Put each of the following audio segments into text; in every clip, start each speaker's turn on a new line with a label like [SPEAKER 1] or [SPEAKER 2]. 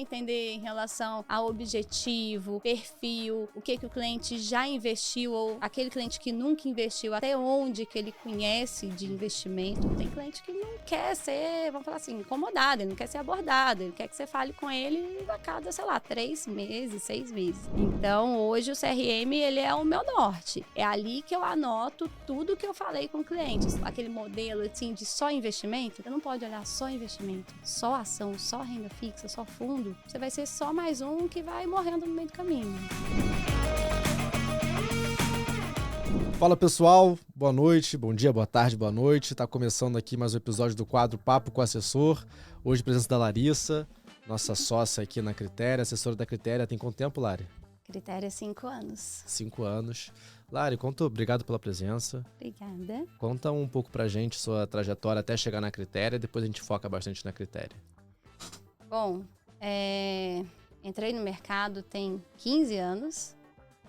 [SPEAKER 1] entender em relação ao objetivo, perfil, o que o cliente já investiu ou aquele cliente que nunca investiu, até onde que ele conhece de investimento. Tem cliente que não quer ser, vamos falar assim, incomodado, ele não quer ser abordado, ele quer que você fale com ele a cada, 3 meses, 6 meses. Então, hoje o CRM, ele é o meu norte. É ali que eu anoto tudo que eu falei com clientes. Aquele modelo, assim, de só investimento, você não pode olhar só investimento, só ação, só renda fixa, só fundo. Você vai ser só mais um que vai morrendo no meio do caminho.
[SPEAKER 2] Fala pessoal, boa noite, bom dia, boa tarde, boa noite. Tá começando aqui mais um episódio do quadro Papo com o Assessor. Hoje presença da Larissa, nossa sócia aqui na Critéria, assessora da Critéria. Tem quanto tempo, Lari?
[SPEAKER 1] Critéria 5 anos.
[SPEAKER 2] 5 anos. Lari, obrigado pela presença.
[SPEAKER 1] Obrigada.
[SPEAKER 2] Conta um pouco pra gente sua trajetória até chegar na Critéria, depois a gente foca bastante na Critéria.
[SPEAKER 1] Bom, entrei no mercado tem 15 anos.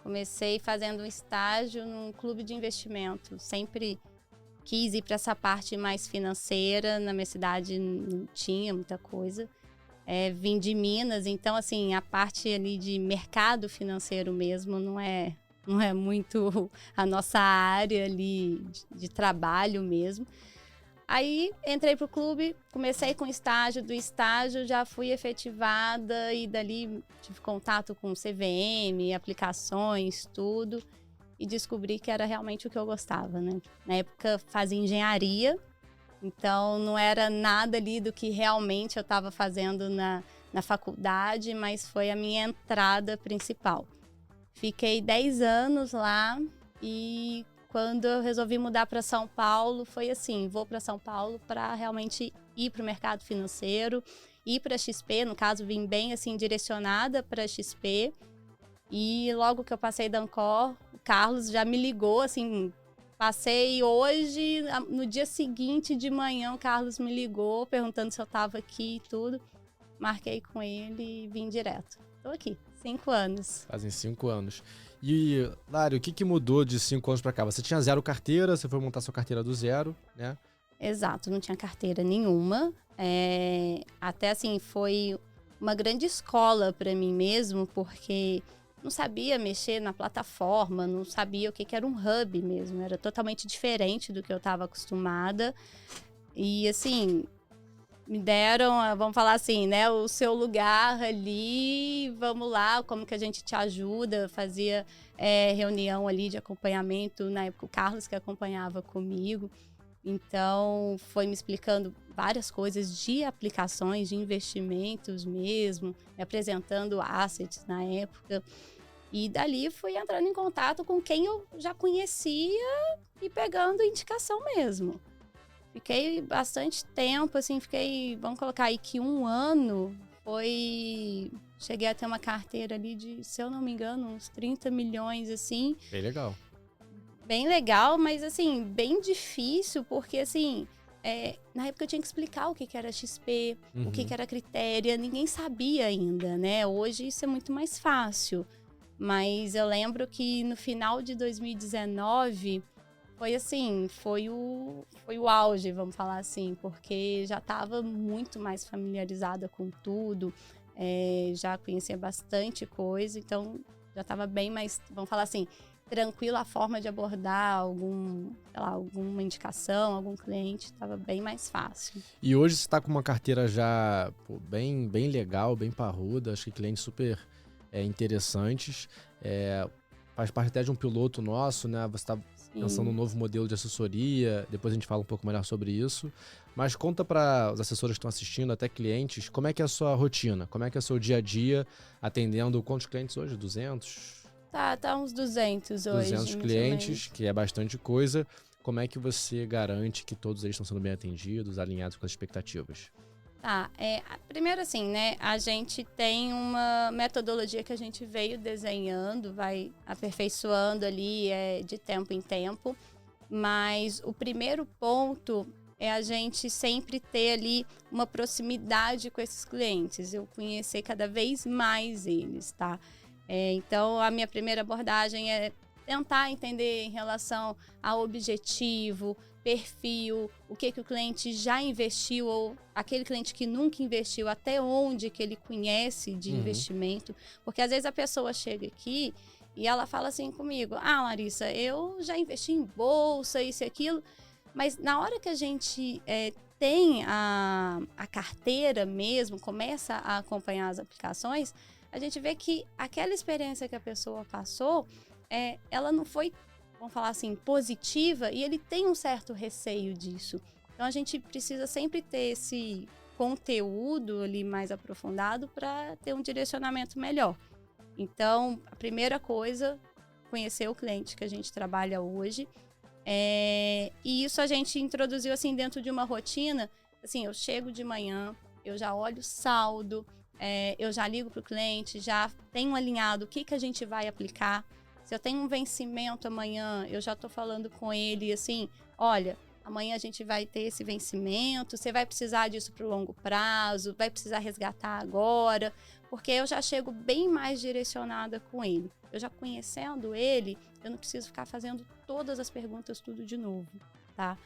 [SPEAKER 1] Comecei fazendo um estágio num clube de investimento. Sempre quis ir para essa parte mais financeira. Na minha cidade não tinha muita coisa. Vim de Minas, então assim, a parte ali de mercado financeiro mesmo não é muito a nossa área ali de trabalho mesmo. Aí entrei pro clube, comecei com estágio, do estágio já fui efetivada e dali tive contato com CVM, aplicações, tudo, e descobri que era realmente o que eu gostava, né? Na época fazia engenharia, então não era nada ali do que realmente eu estava fazendo na faculdade, mas foi a minha entrada principal. Fiquei 10 anos lá e quando eu resolvi mudar para São Paulo, foi assim, vou para São Paulo para realmente ir para o mercado financeiro, ir para a XP, no caso vim bem assim direcionada para a XP. E logo que eu passei da Ancor, o Carlos já me ligou, assim, passei hoje, no dia seguinte de manhã o Carlos me ligou perguntando se eu estava aqui e tudo. Marquei com ele e vim direto. Estou aqui, 5 anos.
[SPEAKER 2] Fazem 5 anos. E, Lari, o que mudou de 5 anos para cá? Você tinha 0 carteira, você foi montar sua carteira do zero, né?
[SPEAKER 1] Exato, não tinha carteira nenhuma. Até assim, foi uma grande escola para mim mesmo, porque não sabia mexer na plataforma, não sabia o que era um hub mesmo. Era totalmente diferente do que eu estava acostumada. E assim, me deram, vamos falar assim, né, o seu lugar ali, vamos lá, como que a gente te ajuda, fazia reunião ali de acompanhamento, na época o Carlos que acompanhava comigo, então foi me explicando várias coisas de aplicações, de investimentos mesmo, me apresentando assets na época, e dali fui entrando em contato com quem eu já conhecia e pegando indicação mesmo. Fiquei bastante tempo, assim, vamos colocar aí que 1 ano, cheguei a ter uma carteira ali de, se eu não me engano, uns 30 milhões, assim.
[SPEAKER 2] Bem legal.
[SPEAKER 1] Bem legal, mas, assim, bem difícil, porque, assim, na época eu tinha que explicar o que era XP, o que era Critéria, ninguém sabia ainda, né? Hoje isso é muito mais fácil, mas eu lembro que no final de 2019... foi assim, foi o auge, vamos falar assim, porque já estava muito mais familiarizada com tudo, já conhecia bastante coisa, então já estava bem mais, vamos falar assim, tranquila a forma de abordar alguma indicação, algum cliente, estava bem mais fácil.
[SPEAKER 2] E hoje você está com uma carteira já bem legal, bem parruda, acho que clientes super interessantes, faz parte até de um piloto nosso, né? Você está pensando um novo modelo de assessoria, depois a gente fala um pouco melhor sobre isso. Mas conta para os assessores que estão assistindo, até clientes, como é que é a sua rotina? Como é que é o seu dia a dia atendendo quantos clientes hoje? 200?
[SPEAKER 1] Tá uns 200 hoje.
[SPEAKER 2] 200 clientes, que é bastante coisa. Como é que você garante que todos eles estão sendo bem atendidos, alinhados com as expectativas?
[SPEAKER 1] Primeiro assim, né, a gente tem uma metodologia que a gente veio desenhando, vai aperfeiçoando ali de tempo em tempo, mas o primeiro ponto é a gente sempre ter ali uma proximidade com esses clientes, eu conhecer cada vez mais eles, tá? Então, a minha primeira abordagem é tentar entender em relação ao objetivo, perfil, o que o cliente já investiu, ou aquele cliente que nunca investiu, até onde que ele conhece de investimento. Porque às vezes a pessoa chega aqui e ela fala assim comigo: ah, Larissa, eu já investi em bolsa, isso e aquilo. Mas na hora que a gente tem a carteira mesmo, começa a acompanhar as aplicações, a gente vê que aquela experiência que a pessoa passou, ela não foi, vamos falar assim, positiva, e ele tem um certo receio disso. Então a gente precisa sempre ter esse conteúdo ali mais aprofundado para ter um direcionamento melhor. Então, a primeira coisa, conhecer o cliente que a gente trabalha hoje. E isso a gente introduziu assim dentro de uma rotina. Assim, eu chego de manhã, eu já olho o saldo, eu já ligo para o cliente, já tenho alinhado o que a gente vai aplicar. Se eu tenho um vencimento amanhã, eu já estou falando com ele assim: olha, amanhã a gente vai ter esse vencimento, você vai precisar disso para o longo prazo, vai precisar resgatar agora, porque eu já chego bem mais direcionada com ele. Eu já conhecendo ele, eu não preciso ficar fazendo todas as perguntas tudo de novo, tá?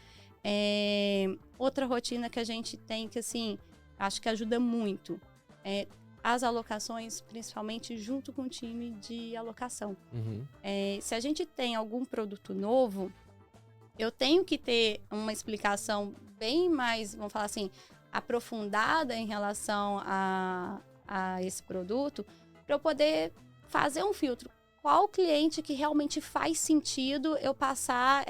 [SPEAKER 1] Outra rotina que a gente tem que, assim, acho que ajuda muito, as alocações, principalmente junto com o time de alocação. Se a gente tem algum produto novo, eu tenho que ter uma explicação bem mais, vamos falar assim, aprofundada em relação a esse produto, para eu poder fazer um filtro. Qual cliente que realmente faz sentido eu passar,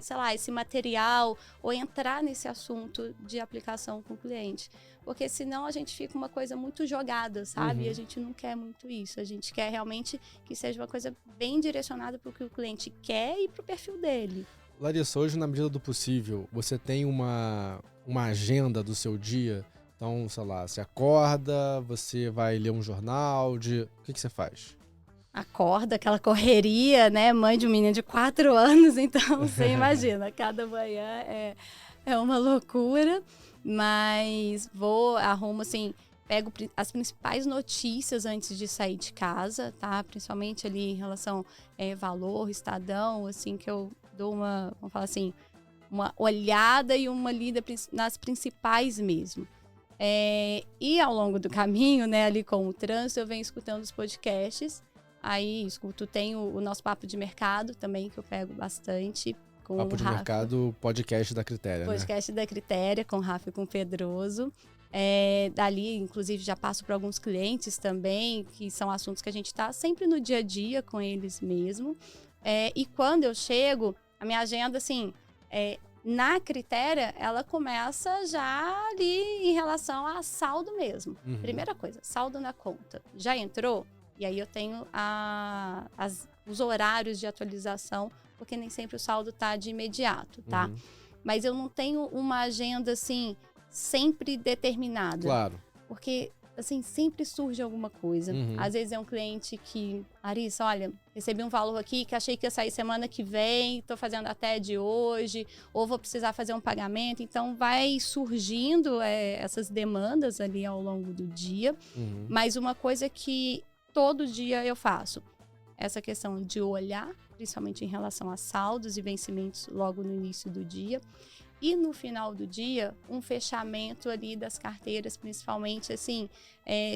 [SPEAKER 1] sei lá, esse material ou entrar nesse assunto de aplicação com o cliente? Porque senão a gente fica uma coisa muito jogada, sabe? E a gente não quer muito isso. A gente quer realmente que seja uma coisa bem direcionada para o que o cliente quer e para o perfil dele.
[SPEAKER 2] Larissa, hoje, na medida do possível, você tem uma agenda do seu dia? Então, sei lá, você acorda, você vai ler um jornal, o que você faz?
[SPEAKER 1] Acorda, aquela correria, né? Mãe de um menino de 4 anos, então você imagina, cada manhã é uma loucura, mas arrumo assim, pego as principais notícias antes de sair de casa, tá? Principalmente ali em relação Valor, Estadão, assim, que eu dou vamos falar assim, uma olhada e uma lida nas principais mesmo. E ao longo do caminho, né, ali com o trânsito, eu venho escutando os podcasts. Aí tem o nosso Papo de Mercado também, que eu pego bastante. Com
[SPEAKER 2] Papo de Mercado, podcast da Critéria,
[SPEAKER 1] podcast da Critéria, com o Rafa e com o Pedroso. Dali, inclusive, já passo para alguns clientes também, que são assuntos que a gente está sempre no dia a dia com eles mesmo. E quando eu chego, a minha agenda, assim, na Critéria, ela começa já ali em relação a saldo mesmo. Primeira coisa, saldo na conta. Já entrou? E aí eu tenho os horários de atualização, porque nem sempre o saldo tá de imediato, tá? Mas eu não tenho uma agenda, assim, sempre determinada.
[SPEAKER 2] Claro.
[SPEAKER 1] Porque, assim, sempre surge alguma coisa. Às vezes é um cliente que, Larissa, olha, recebi um valor aqui que achei que ia sair semana que vem, tô fazendo até de hoje, ou vou precisar fazer um pagamento. Então, vai surgindo essas demandas ali ao longo do dia. Mas uma coisa que todo dia eu faço, essa questão de olhar, principalmente em relação a saldos e vencimentos logo no início do dia. E no final do dia, um fechamento ali das carteiras, principalmente assim,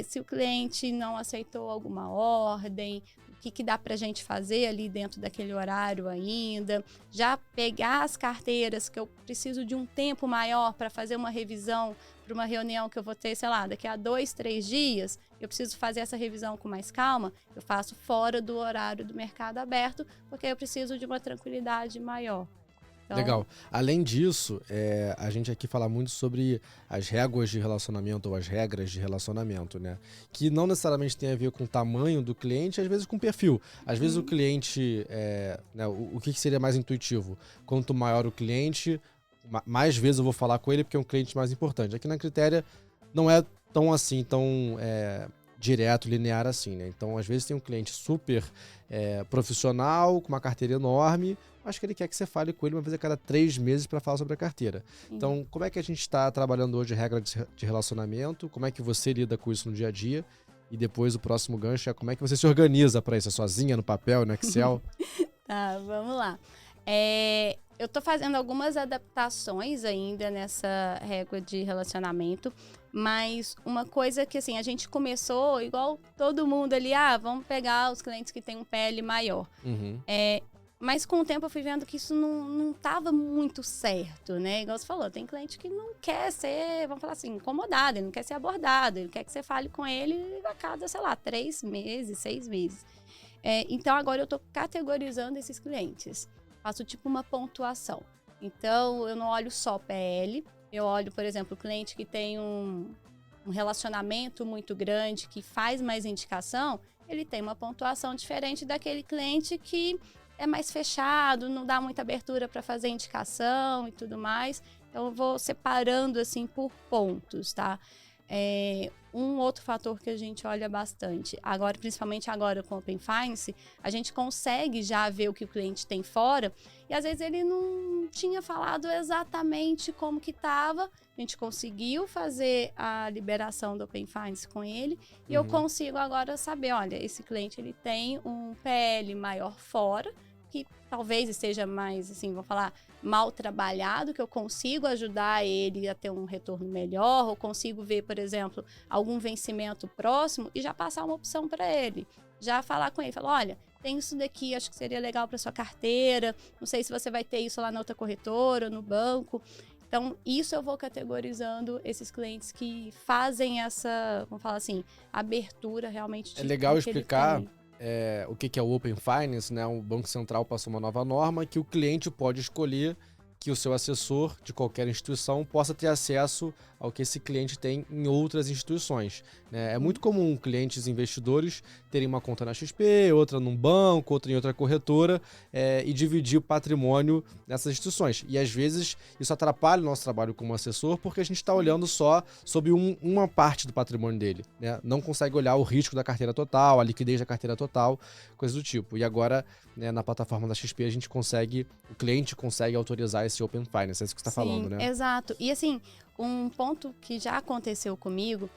[SPEAKER 1] se o cliente não aceitou alguma ordem, o que dá para a gente fazer ali dentro daquele horário ainda. Já pegar as carteiras que eu preciso de um tempo maior para fazer uma revisão para uma reunião que eu vou ter, sei lá, daqui a 2, 3 dias, eu preciso fazer essa revisão com mais calma, eu faço fora do horário do mercado aberto, porque eu preciso de uma tranquilidade maior. Então...
[SPEAKER 2] Legal. Além disso, a gente aqui fala muito sobre as réguas de relacionamento ou as regras de relacionamento, né? Que não necessariamente tem a ver com o tamanho do cliente, às vezes com o perfil. Às vezes o cliente, né, o que seria mais intuitivo? Quanto maior o cliente, mais vezes eu vou falar com ele porque é um cliente mais importante. Aqui na Critéria não é tão assim, tão direto, linear assim, né? Então, às vezes tem um cliente super profissional, com uma carteira enorme, mas que ele quer que você fale com ele uma vez a cada 3 meses para falar sobre a carteira. Então, como é que a gente está trabalhando hoje regra de relacionamento? Como é que você lida com isso no dia a dia? E depois o próximo gancho é como é que você se organiza para isso? É sozinha, no papel, no Excel?
[SPEAKER 1] Tá, vamos lá. eu tô fazendo algumas adaptações ainda nessa régua de relacionamento, mas uma coisa que, assim, a gente começou igual todo mundo ali, vamos pegar os clientes que têm um PL maior.
[SPEAKER 2] Uhum.
[SPEAKER 1] Mas com o tempo eu fui vendo que isso não tava muito certo, né? Igual você falou, tem cliente que não quer ser, vamos falar assim, incomodado, ele não quer ser abordado, ele quer que você fale com ele a cada, sei lá, 3 meses, 6 meses. Então, agora eu tô categorizando esses clientes. Faço tipo uma pontuação. Então, eu não olho só PL, eu olho, por exemplo, o cliente que tem um relacionamento muito grande, que faz mais indicação, ele tem uma pontuação diferente daquele cliente que é mais fechado, não dá muita abertura para fazer indicação e tudo mais. Então, eu vou separando, assim, por pontos, tá? Um outro fator que a gente olha bastante, agora, principalmente agora com o Open Finance, a gente consegue já ver o que o cliente tem fora e às vezes ele não tinha falado exatamente como que estava. A gente conseguiu fazer a liberação do Open Finance com ele e eu consigo agora saber, olha, esse cliente ele tem um PL maior fora, que talvez esteja mais, assim, vou falar, mal trabalhado, que eu consigo ajudar ele a ter um retorno melhor, ou consigo ver, por exemplo, algum vencimento próximo e já passar uma opção para ele. Já falar com ele, falar, olha, tem isso daqui, acho que seria legal para sua carteira, não sei se você vai ter isso lá na outra corretora, no banco. Então, isso eu vou categorizando esses clientes que fazem essa, vamos falar assim, abertura realmente de
[SPEAKER 2] É legal explicar o que é o Open Finance, né? O Banco Central passou uma nova norma que o cliente pode escolher que o seu assessor de qualquer instituição possa ter acesso ao que esse cliente tem em outras instituições, né? É muito comum clientes investidores terem uma conta na XP, outra num banco, outra em outra corretora e dividir o patrimônio nessas instituições. E às vezes isso atrapalha o nosso trabalho como assessor porque a gente está olhando só sobre uma parte do patrimônio dele, né? Não consegue olhar o risco da carteira total, a liquidez da carteira total, coisa do tipo. E agora, né, na plataforma da XP o cliente consegue autorizar esse Open Finance, é isso que você está falando, né?
[SPEAKER 1] Exato. E assim, um ponto que já aconteceu comigo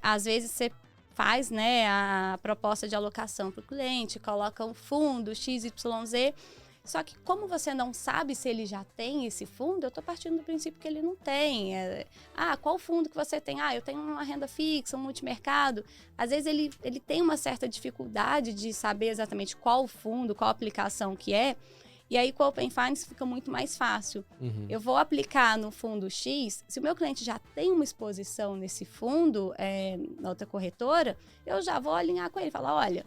[SPEAKER 1] às vezes você faz, né, a proposta de alocação para o cliente, coloca um fundo XYZ, só que como você não sabe se ele já tem esse fundo, eu estou partindo do princípio que ele não tem. Qual fundo que você tem? Eu tenho uma renda fixa, um multimercado. Às vezes ele tem uma certa dificuldade de saber exatamente qual fundo, qual aplicação que é. E aí, com o Open Finance fica muito mais fácil. Eu vou aplicar no fundo X, se o meu cliente já tem uma exposição nesse fundo, na outra corretora, eu já vou alinhar com ele. Falar, olha,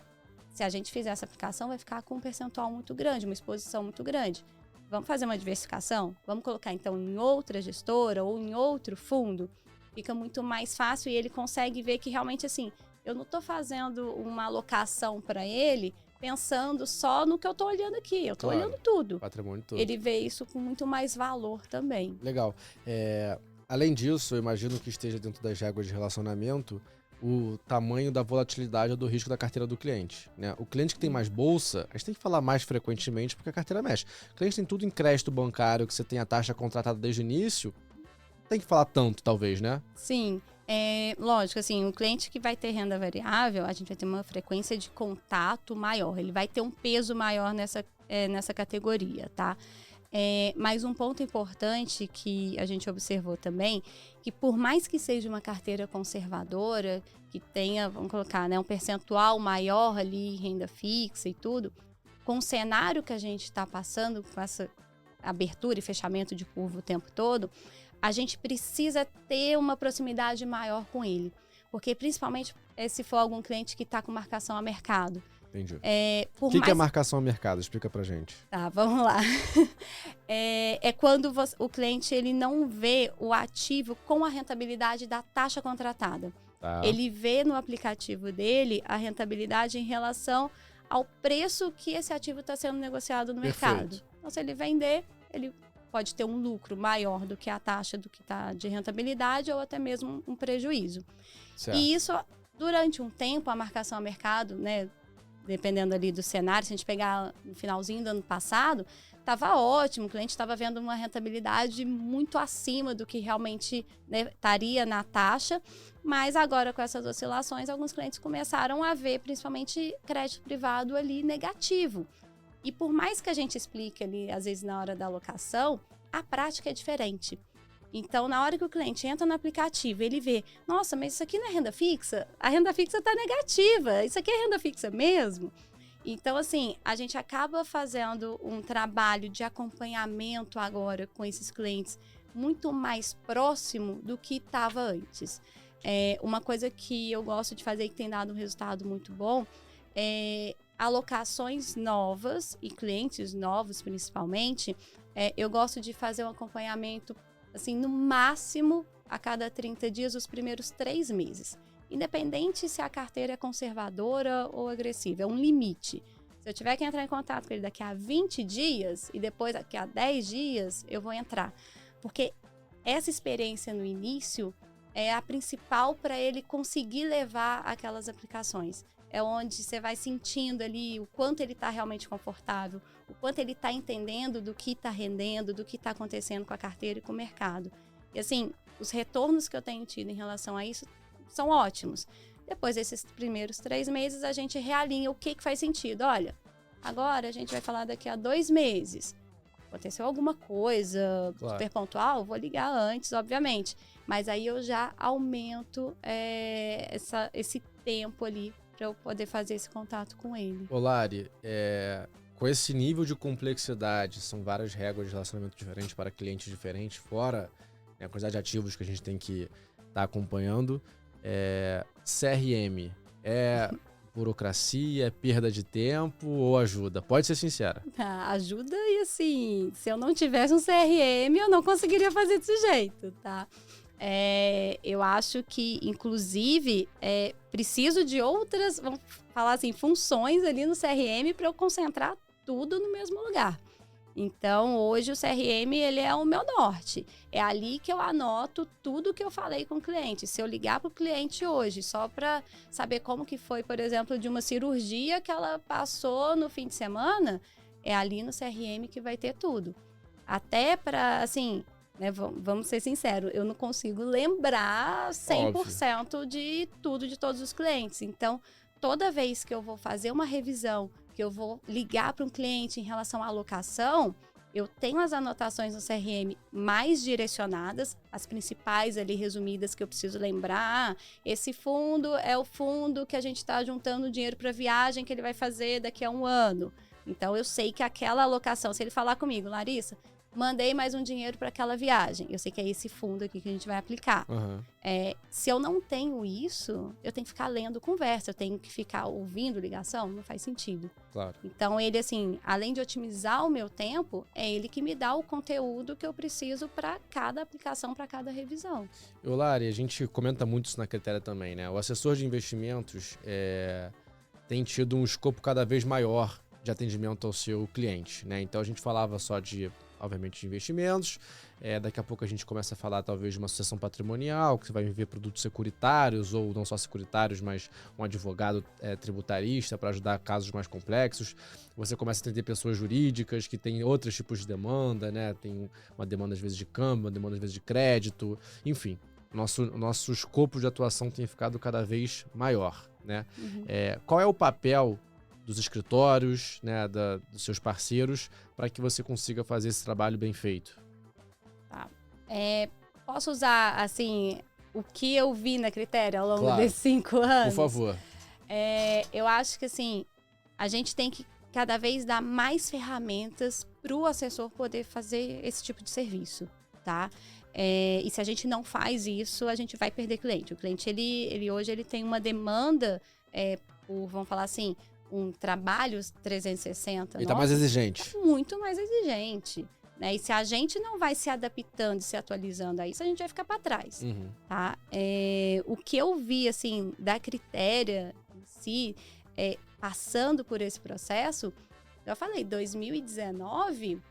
[SPEAKER 1] se a gente fizer essa aplicação, vai ficar com um percentual muito grande, uma exposição muito grande. Vamos fazer uma diversificação? Vamos colocar, então, em outra gestora ou em outro fundo? Fica muito mais fácil e ele consegue ver que realmente, assim, eu não estou fazendo uma alocação para ele pensando só no que eu tô olhando aqui. Eu tô olhando tudo.
[SPEAKER 2] Patrimônio todo.
[SPEAKER 1] Ele vê isso com muito mais valor também.
[SPEAKER 2] Legal. Além disso, eu imagino que esteja dentro das regras de relacionamento o tamanho da volatilidade ou do risco da carteira do cliente, né? O cliente que tem mais bolsa, a gente tem que falar mais frequentemente porque a carteira mexe. O cliente tem tudo em crédito bancário, que você tem a taxa contratada desde o início, não tem que falar tanto, talvez, né?
[SPEAKER 1] Sim. Lógico, assim, o cliente que vai ter renda variável, a gente vai ter uma frequência de contato maior, ele vai ter um peso maior nessa categoria, tá? Mas um ponto importante que a gente observou também, que por mais que seja uma carteira conservadora, que tenha, vamos colocar, né, um percentual maior ali, renda fixa e tudo, com o cenário que a gente está passando, com essa abertura e fechamento de curva o tempo todo, a gente precisa ter uma proximidade maior com ele. Porque, principalmente, se for algum cliente que está com marcação a mercado.
[SPEAKER 2] Entendi. O que é marcação a mercado? Explica pra gente.
[SPEAKER 1] Tá, vamos lá. Quando o cliente ele não vê o ativo com a rentabilidade da taxa contratada.
[SPEAKER 2] Tá.
[SPEAKER 1] Ele vê no aplicativo dele a rentabilidade em relação ao preço que esse ativo está sendo negociado no mercado. Então, se ele vender, ele pode ter um lucro maior do que a taxa do que está de rentabilidade ou até mesmo um prejuízo.
[SPEAKER 2] Certo.
[SPEAKER 1] E isso, durante um tempo, a marcação a mercado, né, dependendo ali do cenário, se a gente pegar no finalzinho do ano passado, estava ótimo, o cliente estava vendo uma rentabilidade muito acima do que realmente, né, estaria na taxa, mas agora com essas oscilações, alguns clientes começaram a ver principalmente crédito privado ali negativo. E por mais que a gente explique ali, às vezes na hora da alocação, a prática é diferente. Então, na hora que o cliente entra no aplicativo, ele vê, nossa, mas isso aqui não é renda fixa? A renda fixa está negativa, isso aqui é renda fixa mesmo? Então, assim, a gente acaba fazendo um trabalho de acompanhamento agora com esses clientes muito mais próximo do que estava antes. Uma coisa que eu gosto de fazer e que tem dado um resultado muito bom é alocações novas e clientes novos, principalmente. Eu gosto de fazer um acompanhamento, assim, no máximo a cada 30 dias, os primeiros 3 meses. Independente se a carteira é conservadora ou agressiva, é um limite. Se eu tiver que entrar em contato com ele daqui a 20 dias e depois daqui a 10 dias, eu vou entrar. Porque essa experiência no início é a principal para ele conseguir levar aquelas aplicações. É onde você vai sentindo ali o quanto ele está realmente confortável, o quanto ele está entendendo do que está rendendo, do que está acontecendo com a carteira e com o mercado. E assim, os retornos que eu tenho tido em relação a isso são ótimos. Depois desses primeiros 3 meses, a gente realinha o que faz sentido. Olha, agora a gente vai falar daqui a 2 meses. Aconteceu alguma coisa super pontual, vou ligar antes, obviamente. Mas aí eu já aumento esse tempo ali para eu poder fazer esse contato com ele.
[SPEAKER 2] Ô Lari, com esse nível de complexidade, são várias regras de relacionamento diferentes para clientes diferentes, fora a quantidade de ativos que a gente tem que estar acompanhando. CRM é burocracia, é perda de tempo ou ajuda? Pode ser sincera.
[SPEAKER 1] Ajuda e assim, se eu não tivesse um CRM, eu não conseguiria fazer desse jeito, tá? Eu acho que, inclusive, preciso de outras, vamos falar assim, funções ali no CRM para eu concentrar tudo no mesmo lugar. Então, hoje o CRM, ele é o meu norte. É ali que eu anoto tudo que eu falei com o cliente. Se eu ligar para o cliente hoje, só para saber como que foi, por exemplo, de uma cirurgia que ela passou no fim de semana, é ali no CRM que vai ter tudo. Até para, assim, né, vamos ser sinceros, eu não consigo lembrar 100% de tudo de todos os clientes. Então, toda vez que eu vou fazer uma revisão, que eu vou ligar para um cliente em relação à alocação, eu tenho as anotações no CRM mais direcionadas, as principais ali resumidas que eu preciso lembrar. Esse fundo é o fundo que a gente está juntando dinheiro para a viagem que ele vai fazer daqui a 1 ano. Então, eu sei que aquela alocação, se ele falar comigo, Larissa, mandei mais um dinheiro para aquela viagem. Eu sei que é esse fundo aqui que a gente vai aplicar.
[SPEAKER 2] Uhum.
[SPEAKER 1] Se eu não tenho isso, eu tenho que ficar lendo conversa, eu tenho que ficar ouvindo ligação, não faz sentido.
[SPEAKER 2] Claro.
[SPEAKER 1] Então, ele, assim, além de otimizar o meu tempo, é ele que me dá o conteúdo que eu preciso para cada aplicação, para cada revisão.
[SPEAKER 2] Lari, a gente comenta muito isso na Critéria também, né? O assessor de investimentos tem tido um escopo cada vez maior de atendimento ao seu cliente, né? Então, a gente falava só de, obviamente, de investimentos. Daqui a pouco a gente começa a falar talvez de uma sucessão patrimonial, que você vai ver produtos securitários, ou não só securitários, mas um advogado tributarista para ajudar casos mais complexos. Você começa a atender pessoas jurídicas que têm outros tipos de demanda, né? Tem uma demanda às vezes de câmbio, uma demanda às vezes de crédito, enfim. Nosso escopo de atuação tem ficado cada vez maior, né?
[SPEAKER 1] Uhum.
[SPEAKER 2] Qual é o papel dos escritórios, né, dos seus parceiros, para que você consiga fazer esse trabalho bem feito?
[SPEAKER 1] Tá. Posso usar, assim, o que eu vi na Critéria ao longo desses 5 anos?
[SPEAKER 2] Por favor.
[SPEAKER 1] Eu acho que, assim, a gente tem que cada vez dar mais ferramentas para o assessor poder fazer esse tipo de serviço, tá? E se a gente não faz isso, a gente vai perder cliente. O cliente, ele hoje, ele tem uma demanda por, vamos falar assim, um trabalho 360.
[SPEAKER 2] Ele está mais exigente.
[SPEAKER 1] Tá muito mais exigente. Né? E se a gente não vai se adaptando, se atualizando a isso, a gente vai ficar para trás.
[SPEAKER 2] Uhum.
[SPEAKER 1] Tá? O que eu vi, assim, da Critéria em si, passando por esse processo, eu falei, 2019,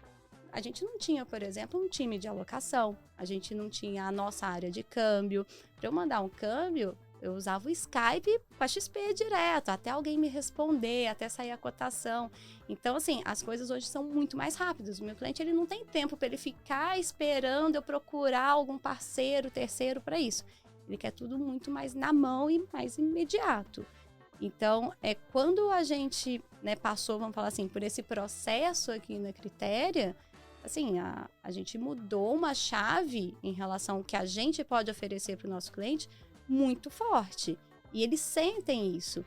[SPEAKER 1] a gente não tinha, por exemplo, um time de alocação, a gente não tinha a nossa área de câmbio. Para eu mandar um câmbio, eu usava o Skype para XP direto, até alguém me responder, até sair a cotação. Então, assim, as coisas hoje são muito mais rápidas. O meu cliente, ele não tem tempo para ele ficar esperando eu procurar algum parceiro, terceiro para isso. Ele quer tudo muito mais na mão e mais imediato. Então, quando a gente, né, passou, vamos falar assim, por esse processo aqui na Critéria, assim, a gente mudou uma chave em relação ao que a gente pode oferecer para o nosso cliente muito forte. E eles sentem isso.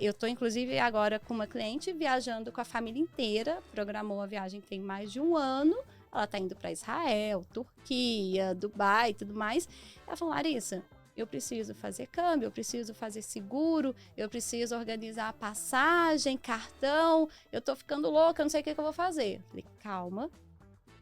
[SPEAKER 1] Eu estou, inclusive, agora com uma cliente viajando com a família inteira, programou a viagem tem mais de um ano, ela está indo para Israel, Turquia, Dubai e tudo mais. Ela falou, Larissa, eu preciso fazer câmbio, eu preciso fazer seguro, eu preciso organizar a passagem, cartão, eu tô ficando louca, eu não sei o que eu vou fazer. Eu falei, calma,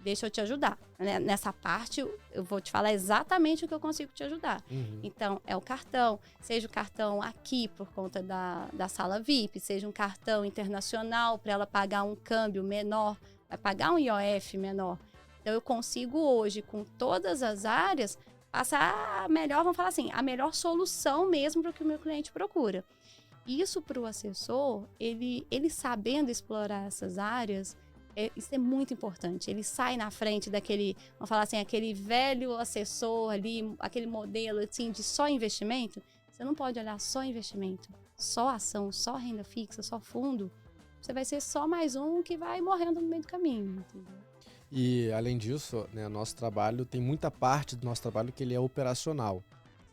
[SPEAKER 1] deixa eu te ajudar. Nessa parte, eu vou te falar exatamente o que eu consigo te ajudar. Então, é o cartão, seja o cartão aqui por conta da sala VIP, seja um cartão internacional para ela pagar um câmbio menor, vai pagar um IOF menor. Então, eu consigo hoje, com todas as áreas, passar a melhor, vamos falar assim, a melhor solução mesmo para o que o meu cliente procura. Isso para o assessor, ele sabendo explorar essas áreas, isso é muito importante. Ele sai na frente daquele, vamos falar assim, aquele velho assessor ali, aquele modelo assim de só investimento. Você não pode olhar só investimento, só ação, só renda fixa, só fundo. Você vai ser só mais um que vai morrendo no meio do caminho, entendeu?
[SPEAKER 2] E, além disso, né, nosso trabalho, tem muita parte do nosso trabalho que ele é operacional.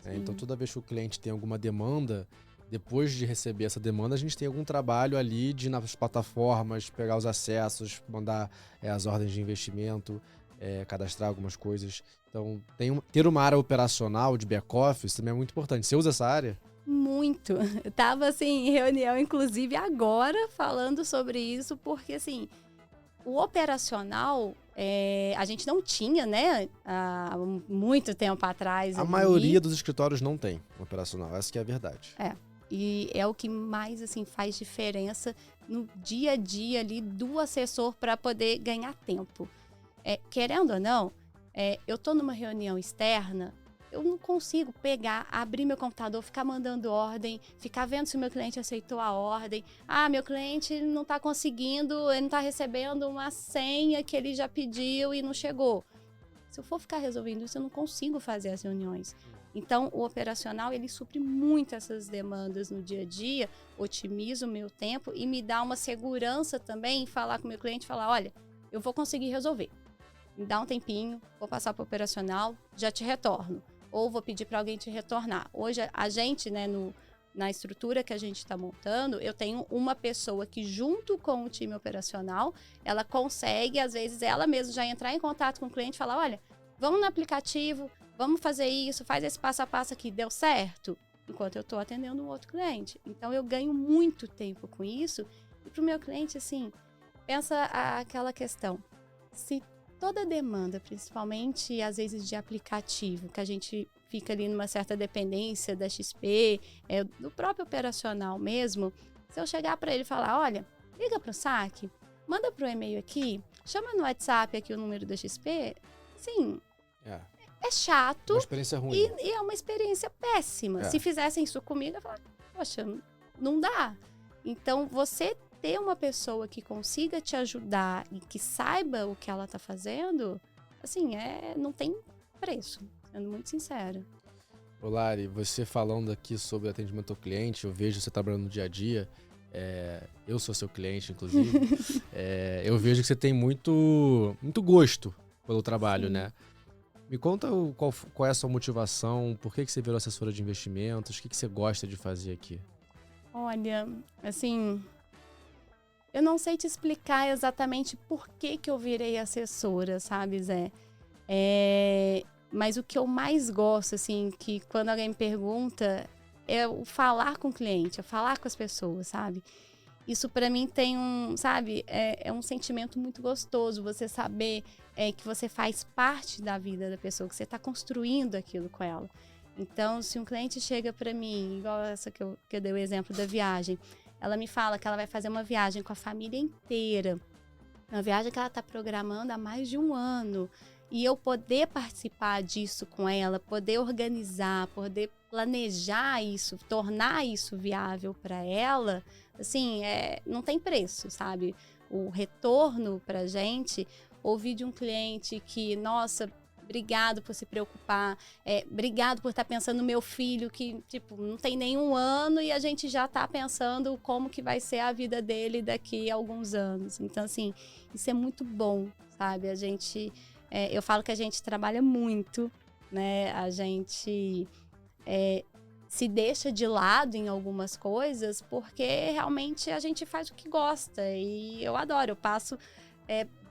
[SPEAKER 2] Né? Então, toda vez que o cliente tem alguma demanda, depois de receber essa demanda, a gente tem algum trabalho ali de ir nas plataformas, pegar os acessos, mandar as ordens de investimento, cadastrar algumas coisas. Então, ter uma área operacional de back-office também é muito importante. Você usa essa área?
[SPEAKER 1] Muito. Eu tava, assim, em reunião, inclusive, agora, falando sobre isso, porque, assim, o operacional, a gente não tinha, né, há muito tempo atrás.
[SPEAKER 2] A maioria dos escritórios não tem operacional, essa que é a verdade.
[SPEAKER 1] E é o que mais, assim, faz diferença no dia a dia ali do assessor para poder ganhar tempo. Querendo ou não, eu tô numa reunião externa, eu não consigo abrir meu computador, ficar mandando ordem, ficar vendo se o meu cliente aceitou a ordem. Ah, meu cliente não está conseguindo, ele não está recebendo uma senha que ele já pediu e não chegou. Se eu for ficar resolvendo isso, eu não consigo fazer as reuniões. Então, o operacional, ele supre muito essas demandas no dia a dia, otimiza o meu tempo e me dá uma segurança também em falar com o meu cliente e falar, olha, eu vou conseguir resolver. Me dá um tempinho, vou passar para o operacional, já te retorno. Ou vou pedir para alguém te retornar. Hoje, a gente, né, na estrutura que a gente está montando, eu tenho uma pessoa que, junto com o time operacional, ela consegue, às vezes, ela mesma já entrar em contato com o cliente e falar, olha, vamos no aplicativo, vamos fazer isso, faz esse passo a passo aqui, deu certo? Enquanto eu estou atendendo um outro cliente. Então, eu ganho muito tempo com isso. E para o meu cliente, assim, pensa aquela questão. Se toda demanda, principalmente às vezes de aplicativo, que a gente fica ali numa certa dependência da XP, do próprio operacional mesmo, se eu chegar para ele e falar, olha, liga para o saque, manda para o e-mail aqui, chama no WhatsApp aqui o número da XP, sim, é chato.
[SPEAKER 2] Uma experiência ruim.
[SPEAKER 1] E é uma experiência péssima. Se fizessem isso comigo, eu falaria, poxa, não dá. Então, você ter uma pessoa que consiga te ajudar e que saiba o que ela está fazendo, assim, não tem preço, sendo muito sincera.
[SPEAKER 2] Ô Lari, você falando aqui sobre atendimento ao cliente, eu vejo você trabalhando no dia a dia, eu sou seu cliente, inclusive, eu vejo que você tem muito gosto pelo trabalho, Sim. né? Me conta qual é a sua motivação, por que você virou assessora de investimentos, o que você gosta de fazer aqui?
[SPEAKER 1] Olha, assim, eu não sei te explicar exatamente por que eu virei assessora, sabe, Zé? Mas o que eu mais gosto, assim, que quando alguém me pergunta, é o falar com o cliente, é falar com as pessoas, sabe? Isso para mim tem sabe, é um sentimento muito gostoso, você saber que você faz parte da vida da pessoa, que você está construindo aquilo com ela. Então, se um cliente chega para mim, igual essa que eu dei o exemplo da viagem, ela me fala que ela vai fazer uma viagem com a família inteira, uma viagem que ela está programando há mais de um ano, e eu poder participar disso com ela, poder organizar, poder planejar isso, tornar isso viável para ela, assim, não tem preço, sabe? O retorno para a gente, ouvir de um cliente que, nossa, obrigado por se preocupar, obrigado por estar pensando no meu filho que, tipo, não tem nenhum ano e a gente já está pensando como que vai ser a vida dele daqui a alguns anos. Então, assim, isso é muito bom, sabe? Eu falo que a gente trabalha muito, né? A gente se deixa de lado em algumas coisas porque realmente a gente faz o que gosta e eu adoro, eu passo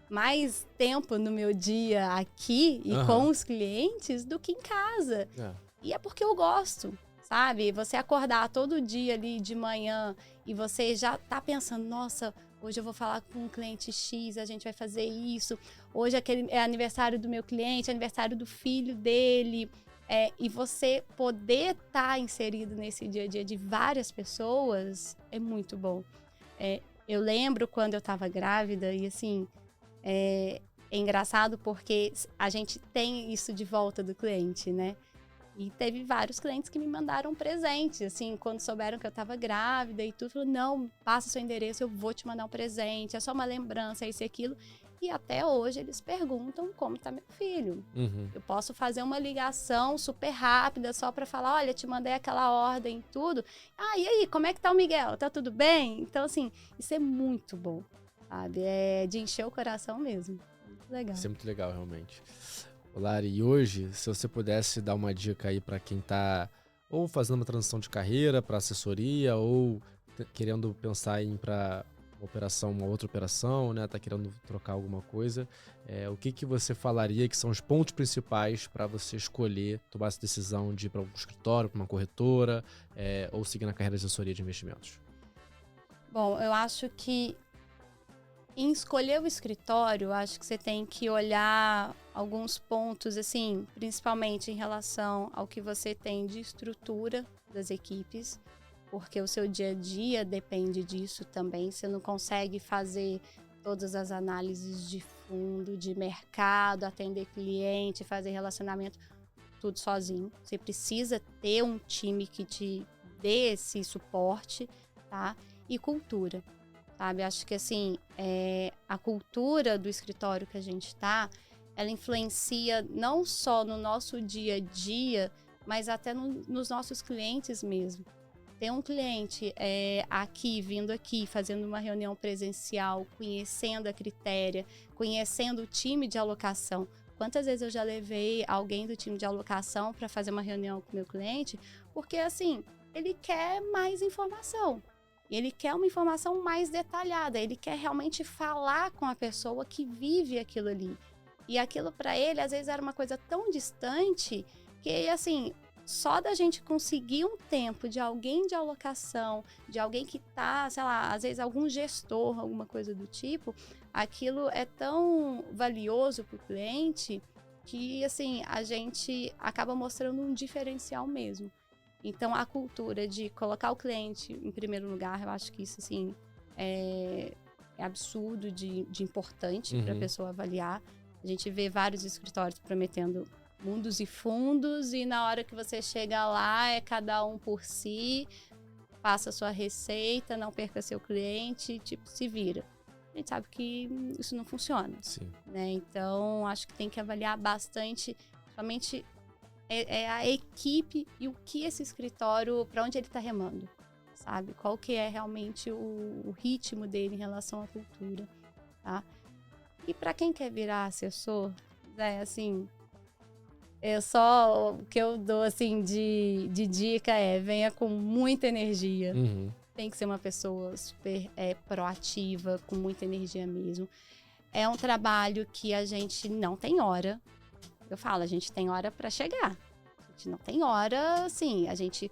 [SPEAKER 1] mais tempo no meu dia aqui e com os clientes do que em casa. E é porque eu gosto, sabe? Você acordar todo dia ali de manhã e você já tá pensando, nossa, hoje eu vou falar com um cliente X, a gente vai fazer isso. Hoje é aniversário do meu cliente, aniversário do filho dele. E você poder estar inserido nesse dia a dia de várias pessoas é muito bom. Eu lembro quando eu estava grávida e assim, é engraçado porque a gente tem isso de volta do cliente, né? E teve vários clientes que me mandaram presente, assim, quando souberam que eu estava grávida e tudo, falou, não, passa seu endereço, eu vou te mandar um presente, é só uma lembrança, isso e aquilo. E até hoje eles perguntam como tá meu filho. Eu posso fazer uma ligação super rápida só para falar, olha, te mandei aquela ordem e tudo. Ah, e aí, como é que tá o Miguel? Tá tudo bem? Então, assim, isso é muito bom, sabe? É de encher o coração mesmo. Muito legal.
[SPEAKER 2] Isso é muito legal, realmente. Lari, e hoje, se você pudesse dar uma dica aí para quem tá ou fazendo uma transição de carreira para assessoria ou querendo pensar em ir para uma outra operação, né? Tá querendo trocar alguma coisa, o que você falaria que são os pontos principais para você escolher, tomar essa decisão de ir para um escritório, para uma corretora, ou seguir na carreira de assessoria de investimentos?
[SPEAKER 1] Bom, eu acho que em escolher o escritório, acho que você tem que olhar alguns pontos, assim, principalmente em relação ao que você tem de estrutura das equipes, porque o seu dia a dia depende disso também. Você não consegue fazer todas as análises de fundo, de mercado, atender cliente, fazer relacionamento, tudo sozinho. Você precisa ter um time que te dê esse suporte, tá? E cultura. Sabe? Acho que assim, a cultura do escritório que a gente está, ela influencia não só no nosso dia a dia, mas até nos nossos clientes mesmo. Tem um cliente vindo aqui, fazendo uma reunião presencial, conhecendo a Critéria, conhecendo o time de alocação. Quantas vezes eu já levei alguém do time de alocação para fazer uma reunião com o meu cliente? Porque assim, ele quer mais informação. E ele quer uma informação mais detalhada, ele quer realmente falar com a pessoa que vive aquilo ali. E aquilo para ele, às vezes, era uma coisa tão distante que, assim, só da gente conseguir um tempo de alguém de alocação, de alguém que tá, sei lá, às vezes algum gestor, alguma coisa do tipo, aquilo é tão valioso para o cliente que, assim, a gente acaba mostrando um diferencial mesmo. Então, a cultura de colocar o cliente em primeiro lugar, eu acho que isso, assim, é absurdo de importante para a pessoa avaliar. A gente vê vários escritórios prometendo mundos e fundos e na hora que você chega lá, é cada um por si, passa a sua receita, não perca seu cliente, tipo, se vira. A gente sabe que isso não funciona.
[SPEAKER 2] Sim.
[SPEAKER 1] Né? Então, acho que tem que avaliar bastante, somente a equipe e o que esse escritório, para onde ele está remando, sabe? Qual que é realmente o ritmo dele em relação à cultura, tá? E para quem quer virar assessor, assim, o que eu dou, assim, de dica venha com muita energia. Tem que ser uma pessoa super proativa, com muita energia mesmo. É um trabalho que a gente não tem hora. Eu falo, a gente tem hora para chegar. A gente não tem hora, assim, a gente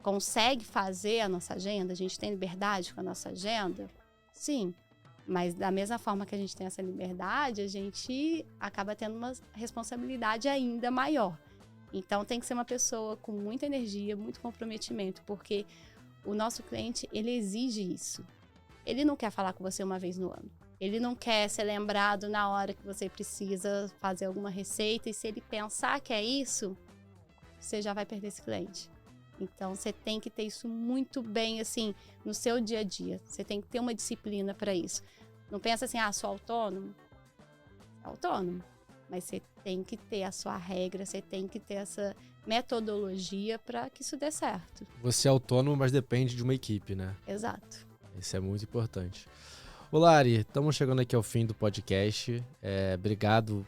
[SPEAKER 1] consegue fazer a nossa agenda, a gente tem liberdade com a nossa agenda? Sim. Mas da mesma forma que a gente tem essa liberdade, a gente acaba tendo uma responsabilidade ainda maior. Então tem que ser uma pessoa com muita energia, muito comprometimento, porque o nosso cliente, ele exige isso. Ele não quer falar com você uma vez no ano. Ele não quer ser lembrado na hora que você precisa fazer alguma receita. E se ele pensar que é isso, você já vai perder esse cliente. Então, você tem que ter isso muito bem, assim, no seu dia a dia. Você tem que ter uma disciplina para isso. Não pensa assim, sou autônomo. É autônomo. mas você tem que ter a sua regra, você tem que ter essa metodologia para que isso dê certo.
[SPEAKER 2] Você é autônomo, mas depende de uma equipe, né?
[SPEAKER 1] Exato.
[SPEAKER 2] Isso é muito importante. Ô Lari, estamos chegando aqui ao fim do podcast. Obrigado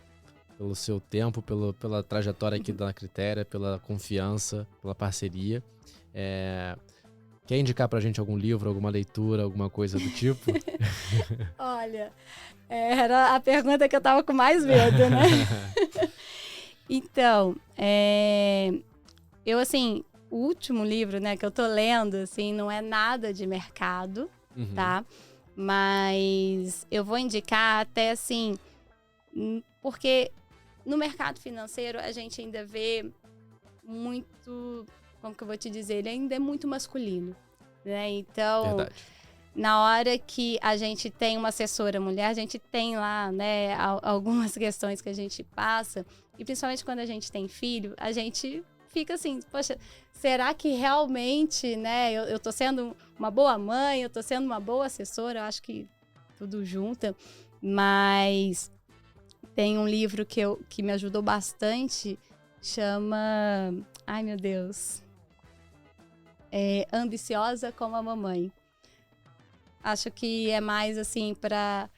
[SPEAKER 2] pelo seu tempo, pela trajetória aqui da Critéria, pela confiança, pela parceria. Quer indicar pra gente algum livro, alguma leitura, alguma coisa do tipo?
[SPEAKER 1] Olha, era a pergunta que eu tava com mais medo, né? Então, eu assim, o último livro, né, que eu tô lendo, assim, não é nada de mercado, tá? Mas eu vou indicar até assim, porque no mercado financeiro a gente ainda vê muito, como que eu vou te dizer, ele ainda é muito masculino, né? Então,
[SPEAKER 2] Verdade.
[SPEAKER 1] Na hora que a gente tem uma assessora mulher, a gente tem lá, né, algumas questões que a gente passa, e principalmente quando a gente tem filho, a gente fica assim, poxa, será que realmente, né, eu tô sendo uma boa mãe, eu tô sendo uma boa assessora, eu acho que tudo junta, mas tem um livro que me ajudou bastante, chama, ai meu Deus, Ambiciosa como a Mamãe. Acho que é mais assim para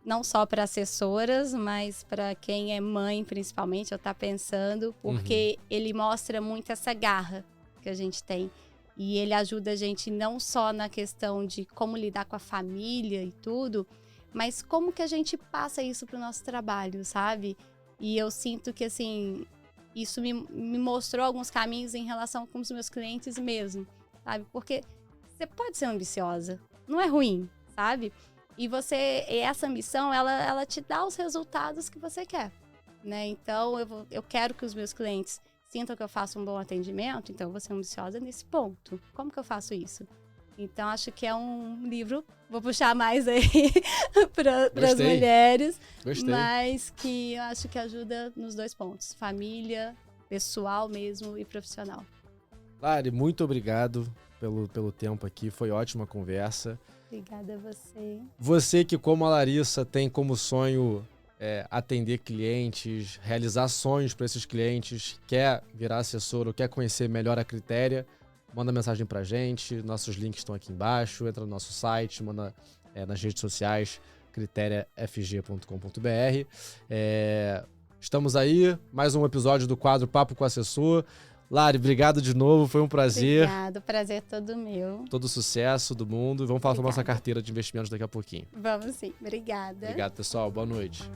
[SPEAKER 1] não só para assessoras, mas para quem é mãe principalmente, eu tá pensando, porque ele mostra muito essa garra que a gente tem. E ele ajuda a gente não só na questão de como lidar com a família e tudo, mas como que a gente passa isso pro nosso trabalho, sabe? E eu sinto que, assim, isso me mostrou alguns caminhos em relação com os meus clientes mesmo, sabe? Porque você pode ser ambiciosa, não é ruim, sabe? E essa ambição, ela te dá os resultados que você quer, né? Então, eu quero que os meus clientes sintam que eu faço um bom atendimento, então eu vou ser ambiciosa nesse ponto. Como que eu faço isso? Então, acho que é um livro, vou puxar mais aí para as mulheres,
[SPEAKER 2] Gostei.
[SPEAKER 1] mas que eu acho que ajuda nos dois pontos, família, pessoal mesmo e profissional.
[SPEAKER 2] Lari, muito obrigado pelo tempo aqui, foi ótima conversa.
[SPEAKER 1] Obrigada a você.
[SPEAKER 2] Você que, como a Larissa, tem como sonho atender clientes, realizar sonhos para esses clientes, quer virar assessor ou quer conhecer melhor a Critéria, manda mensagem pra gente, nossos links estão aqui embaixo, entra no nosso site, manda nas redes sociais, criteriafg.com.br. Estamos aí, mais um episódio do quadro Papo com o Assessor. Lari, obrigado de novo, foi um prazer.
[SPEAKER 1] Obrigado, prazer todo meu.
[SPEAKER 2] Todo sucesso do mundo. Vamos falar sobre a nossa carteira de investimentos daqui a pouquinho.
[SPEAKER 1] Vamos sim, obrigada.
[SPEAKER 2] Obrigado, pessoal. Boa noite.